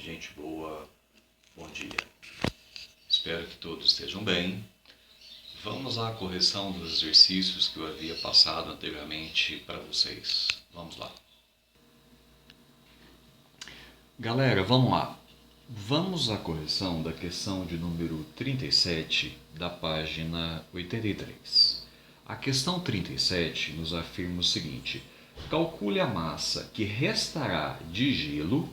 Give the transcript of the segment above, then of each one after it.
Gente boa, bom dia. Espero que todos estejam bem. Vamos à correção dos exercícios que eu havia passado anteriormente para vocês. Vamos lá. Galera, vamos lá. Vamos à correção da questão de número 37 da página 83. A questão 37 nos afirma o seguinte: calcule a massa que restará de gelo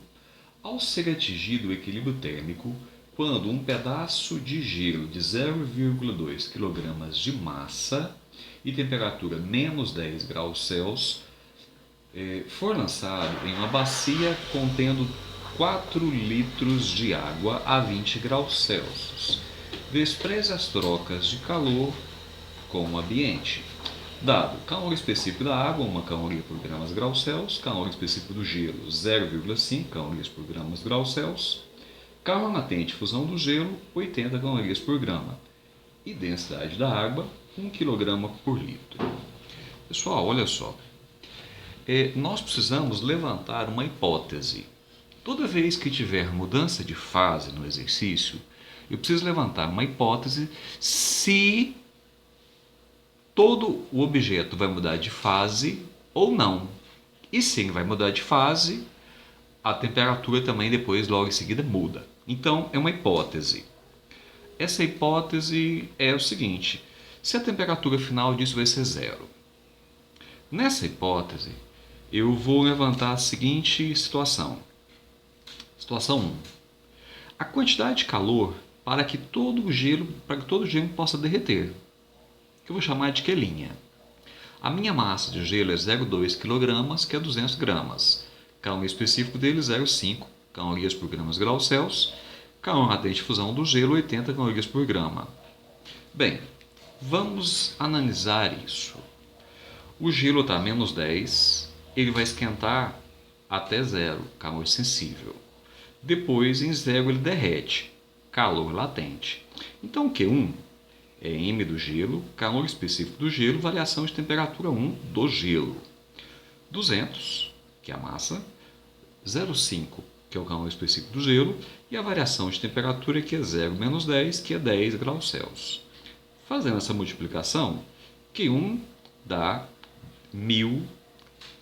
ao ser atingido o equilíbrio térmico quando um pedaço de gelo de 0,2 kg de massa e temperatura menos 10 graus Celsius for lançado em uma bacia contendo 4 litros de água a 20 graus Celsius. Despreze as trocas de calor com o ambiente. Dado calor específico da água, 1 caloria por gramas graus Celsius, calor específico do gelo, 0,5 calorias por gramas graus Celsius, calor latente fusão do gelo, 80 calorias por grama, e densidade da água, 1 kg por litro. Pessoal, olha só, nós precisamos levantar uma hipótese. Toda vez que tiver mudança de fase no exercício, eu preciso levantar uma hipótese se todo o objeto vai mudar de fase ou não. E se ele vai mudar de fase, a temperatura também depois, logo em seguida, muda. Então, é uma hipótese. Essa hipótese é o seguinte: se a temperatura final disso vai ser zero. Nessa hipótese, eu vou levantar a seguinte situação. Situação 1. A quantidade de calor para que todo o gelo possa derreter, que eu vou chamar de quelinha. A minha massa de gelo é 0,2 kg, que é 200 gramas. Calor específico dele, 0,5 calorias por gramas graus Celsius. Calor latente de fusão do gelo, 80 calorias por grama. Bem, vamos analisar isso. O gelo está a menos 10, ele vai esquentar até 0, calor sensível. Depois, em 0, ele derrete, calor latente. Então, o Q1 é M do gelo, calor específico do gelo, variação de temperatura 1 do gelo. 200, que é a massa, 0,5, que é o calor específico do gelo, e a variação de temperatura, que é 0 menos 10, que é 10 graus Celsius. Fazendo essa multiplicação, Q1 dá 1000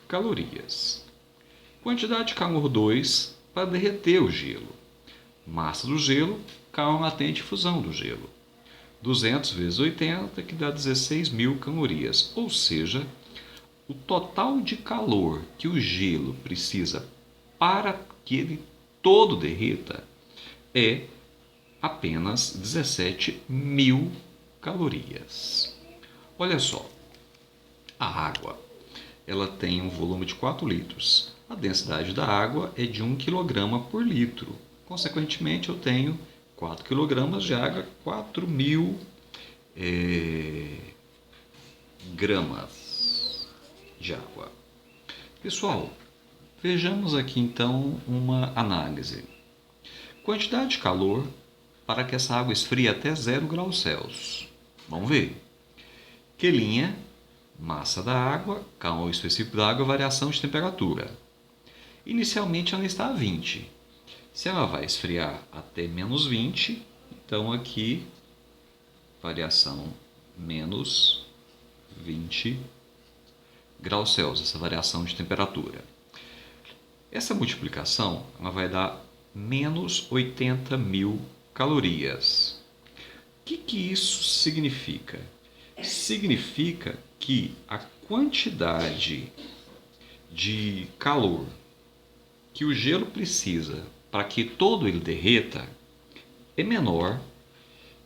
calorias. Quantidade de calor 2 para derreter o gelo. Massa do gelo, calor latente e fusão do gelo. 200 vezes 80, que dá 16.000 calorias. Ou seja, o total de calor que o gelo precisa para que ele todo derreta é apenas 17.000 calorias. Olha só, a água ela tem um volume de 4 litros. A densidade da água é de 1 kg por litro. Consequentemente, eu tenho 4 kg de água, 4.000 gramas de água. Pessoal, vejamos aqui então uma análise. Quantidade de calor para que essa água esfrie até 0 graus Celsius. Vamos ver. Quelinha, massa da água, calor específico da água, variação de temperatura. Inicialmente ela está a 20. Se ela vai esfriar até menos 20, então aqui, variação menos 20 graus Celsius, essa variação de temperatura. Essa multiplicação ela vai dar menos 80.000 calorias. O que isso significa? Significa que a quantidade de calor que o gelo precisa para que todo ele derreta é menor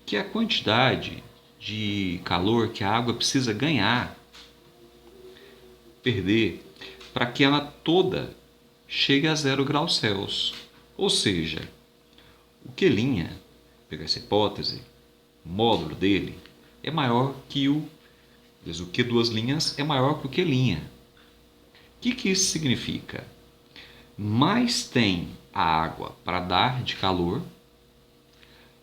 que a quantidade de calor que a água precisa perder, para que ela toda chegue a 0 graus Celsius. Ou seja, o Quelinha, pegar essa hipótese, o módulo dele é maior que o Q2' é maior que o Quelinha. O que isso significa? Mais tem a água para dar de calor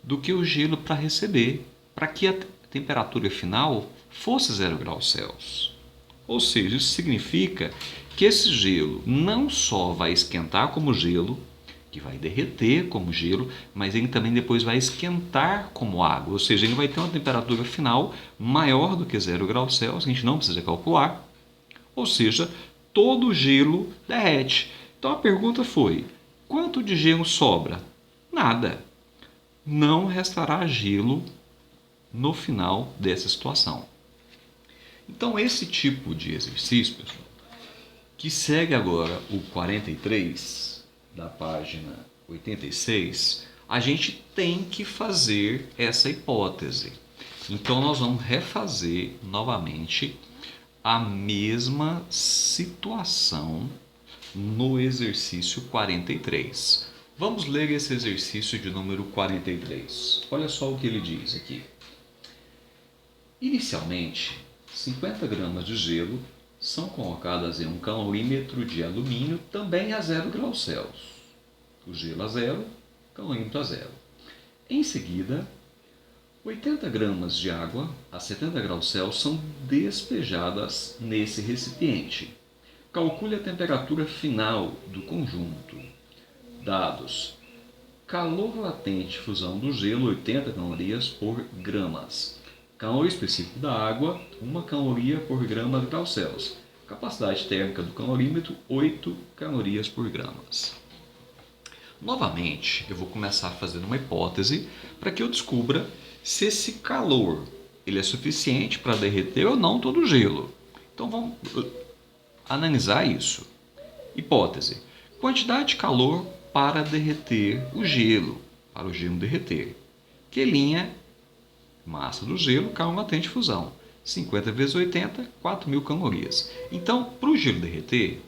do que o gelo para receber, para que a temperatura final fosse 0 graus Celsius. Ou seja, isso significa que esse gelo não só vai esquentar como gelo, que vai derreter como gelo, mas ele também depois vai esquentar como água, ou seja, ele vai ter uma temperatura final maior do que 0 graus Celsius, a gente não precisa calcular, ou seja, todo o gelo derrete. Então a pergunta foi: quanto de gelo sobra? Nada. Não restará gelo no final dessa situação. Então esse tipo de exercício, pessoal, que segue agora o 43 da página 86, a gente tem que fazer essa hipótese. Então nós vamos refazer novamente a mesma situação no exercício 43. Vamos ler esse exercício de número 43. Olha só o que ele diz aqui. Inicialmente, 50 gramas de gelo são colocadas em um calorímetro de alumínio também a 0 graus Celsius. O gelo a 0, calorímetro a 0. Em seguida, 80 gramas de água a 70 graus Celsius são despejadas nesse recipiente. Calcule a temperatura final do conjunto. Dados: calor latente fusão do gelo 80 calorias por gramas. Calor específico da água 1 caloria por grama de graus Celsius. Capacidade térmica do calorímetro 8 calorias por gramas. Novamente, eu vou começar fazendo uma hipótese para que eu descubra se esse calor ele é suficiente para derreter ou não todo o gelo. Então vamos analisar isso. Hipótese: quantidade de calor para derreter o gelo, para o gelo derreter. Q', massa do gelo, calor latente de fusão. 50 vezes 80, 4.000 calorias. Então, para o gelo derreter,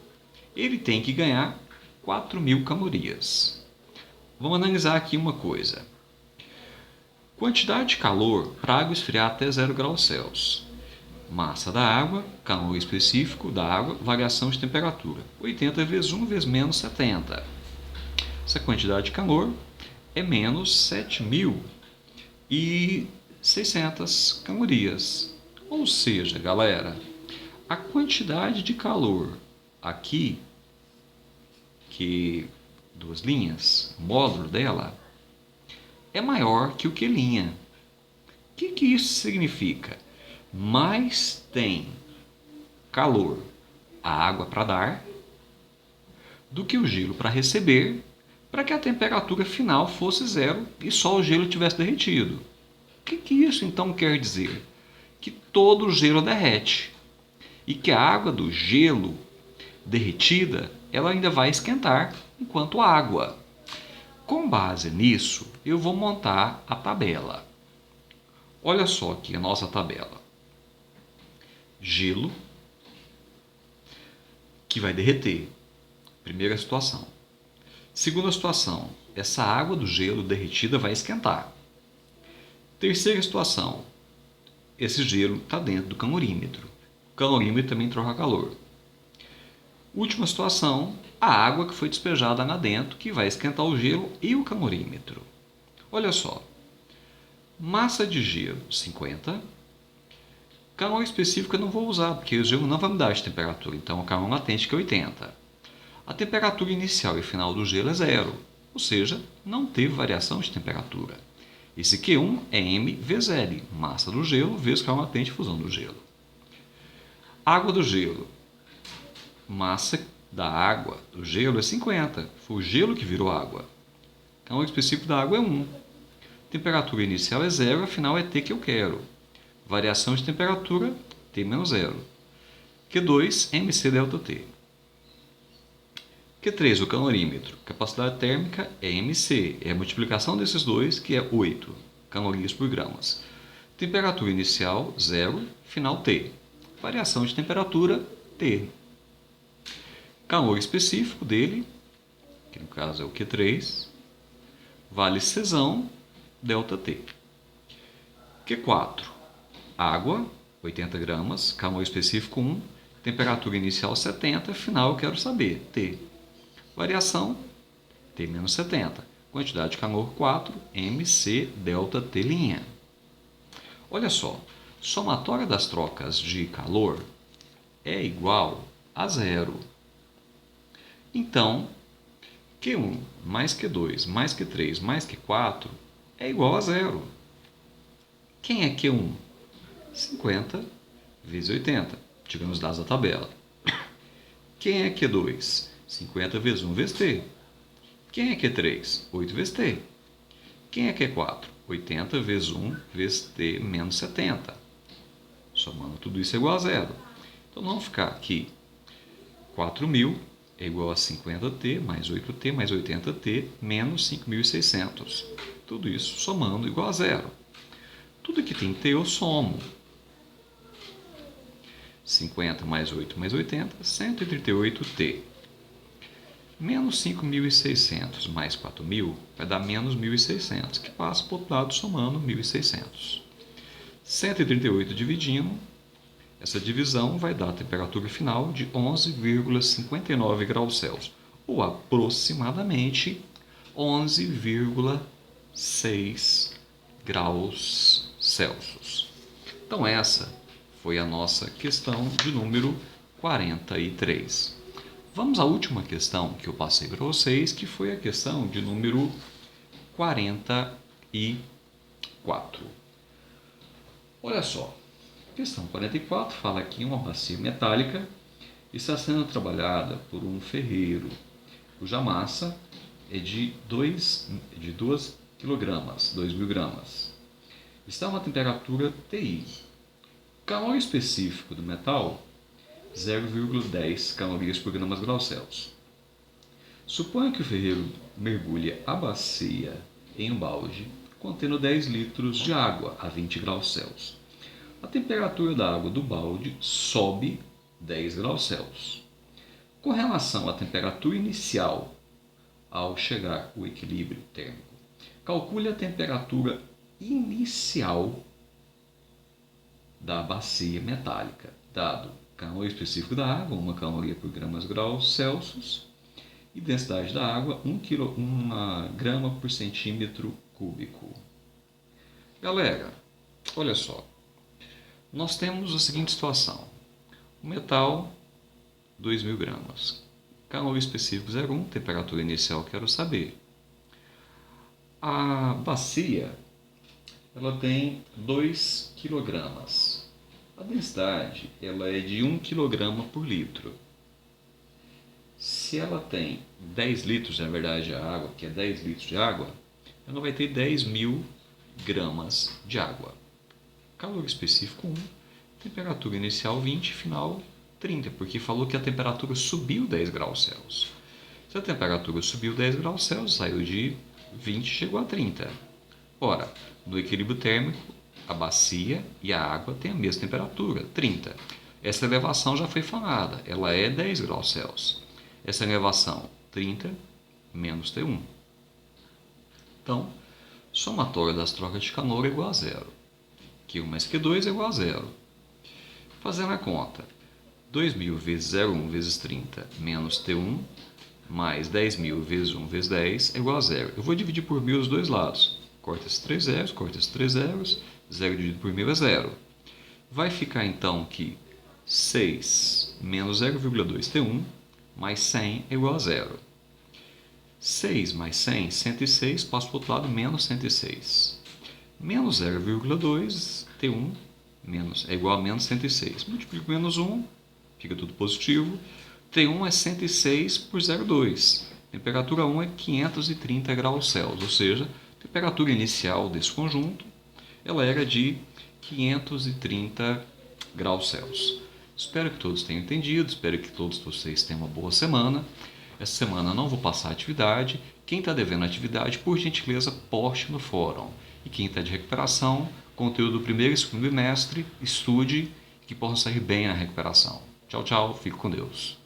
ele tem que ganhar 4.000 calorias. Vamos analisar aqui uma coisa. Quantidade de calor para a água esfriar até 0 graus Celsius. Massa da água, calor específico da água, variação de temperatura. 80 vezes 1 vezes menos 70. Essa quantidade de calor é menos 7.600 calorias. Ou seja, galera, a quantidade de calor aqui, que duas linhas, o módulo dela, é maior que o Q'. O que isso significa? Mais tem calor a água para dar do que o gelo para receber, para que a temperatura final fosse 0 e só o gelo tivesse derretido. O que isso então quer dizer? Que todo o gelo derrete e que a água do gelo derretida ela ainda vai esquentar enquanto água. Com base nisso, eu vou montar a tabela. Olha só aqui a nossa tabela. Gelo que vai derreter. Primeira situação. Segunda situação, essa água do gelo derretida vai esquentar. Terceira situação, esse gelo está dentro do calorímetro. O calorímetro também troca calor. Última situação, a água que foi despejada lá dentro, que vai esquentar o gelo e o calorímetro. Olha só, massa de gelo 50, calor específico eu não vou usar, porque o gelo não vai mudar de temperatura, então o calor latente que é 80. A temperatura inicial e final do gelo é 0, ou seja, não teve variação de temperatura. Esse Q1 é M vezes L, massa do gelo vezes calor latente e fusão do gelo. Água do gelo. Massa da água do gelo é 50, foi o gelo que virou água. Calor específico da água é 1. Temperatura inicial é 0, a final é T que eu quero. Variação de temperatura, T menos 0. Q2, MC delta T. Q3, o calorímetro. Capacidade térmica é MC, é a multiplicação desses dois, que é 8 calorias por gramas. Temperatura inicial, 0, final T. Variação de temperatura, T. Calor específico dele, que no caso é o Q3, vale Czão, delta T. Q4, água, 80 gramas, calor específico 1, temperatura inicial 70, final eu quero saber, T. Variação, T menos 70. Quantidade de calor 4, MC delta T'. Olha só, somatória das trocas de calor é igual a 0. Então, Q1 mais Q2 mais Q3 mais Q4 é igual a zero. Quem é Q1? 50 vezes 80, tirando os dados da tabela. Quem é Q2? 50 vezes 1 vezes T. Quem é Q3? 8 vezes T. Quem é Q4? 80 vezes 1 vezes T menos 70. Somando tudo isso é igual a zero. Então vamos ficar aqui. 4.000 é igual a 50T mais 8T mais 80T menos 5.600. Tudo isso somando igual a zero. Tudo que tem T eu somo. 50 mais 8 mais 80, 138T. Menos 5.600 mais 4.000 vai dar menos 1.600, que passa para o outro lado somando 1.600. 138 dividindo, essa divisão vai dar a temperatura final de 11,59 graus Celsius, ou aproximadamente 11,6 graus Celsius. Então essa foi a nossa questão de número 43. Vamos à última questão que eu passei para vocês, que foi a questão de número 44. Olha só, questão 44 fala que uma bacia metálica está sendo trabalhada por um ferreiro, cuja massa é de 2 kg, 2.000 gramas. Está a uma temperatura TI. Calor específico do metal, 0,10 calorias por graus Celsius. Suponha que o ferreiro mergulhe a bacia em um balde contendo 10 litros de água a 20 graus Celsius. A temperatura da água do balde sobe 10 graus Celsius. Com relação à temperatura inicial, ao chegar ao equilíbrio térmico, calcule a temperatura inicial da bacia metálica, dado calor específico da água, 1 caloria por graus Celsius, e densidade da água, 1 grama por centímetro cúbico. Galera, olha só, nós temos a seguinte situação: o metal, 2.000 gramas, calor específico 0,1, temperatura inicial quero saber. A bacia, ela tem 2 kg. A densidade ela é de 1 kg por litro. Se ela tem 10 litros, na verdade, a água, que é 10 litros de água, ela vai ter 10.000 gramas de água. Calor específico 1, temperatura inicial 20, final 30, porque falou que a temperatura subiu 10 graus Celsius. Se a temperatura subiu 10 graus Celsius, saiu de 20 e chegou a 30. Ora, no equilíbrio térmico, a bacia e a água têm a mesma temperatura, 30. Essa elevação já foi falada, ela é 10 graus Celsius. Essa elevação, 30 menos T1. Então, somatória das trocas de calor é igual a zero. Q1 mais Q2 é igual a zero. Fazendo a conta, 2.000 vezes 0,1 vezes 30 menos T1 mais 10.000 vezes 1 vezes 10 é igual a zero. Eu vou dividir por 1.000 os dois lados. Corta esses 3 zeros, corta esses 3 zeros, 0 dividido por 1.000 é zero. Vai ficar então que 6 menos 0,2 T1 mais 100 é igual a zero. 6 mais 100, 106, passo para o outro lado, menos 106. Menos 0,2 T1 é igual a menos 106. Multiplico por menos 1, fica tudo positivo. T1 é 106 por 0,2. Temperatura 1 é 530 graus Celsius, ou seja, a temperatura inicial desse conjunto ela era de 530 graus Celsius. Espero que todos tenham entendido, espero que todos vocês tenham uma boa semana. Essa semana não vou passar atividade. Quem está devendo atividade, por gentileza, poste no fórum. E quem está de recuperação, conteúdo do primeiro e segundo bimestre, estude, que possa sair bem na recuperação. Tchau, tchau, fico com Deus.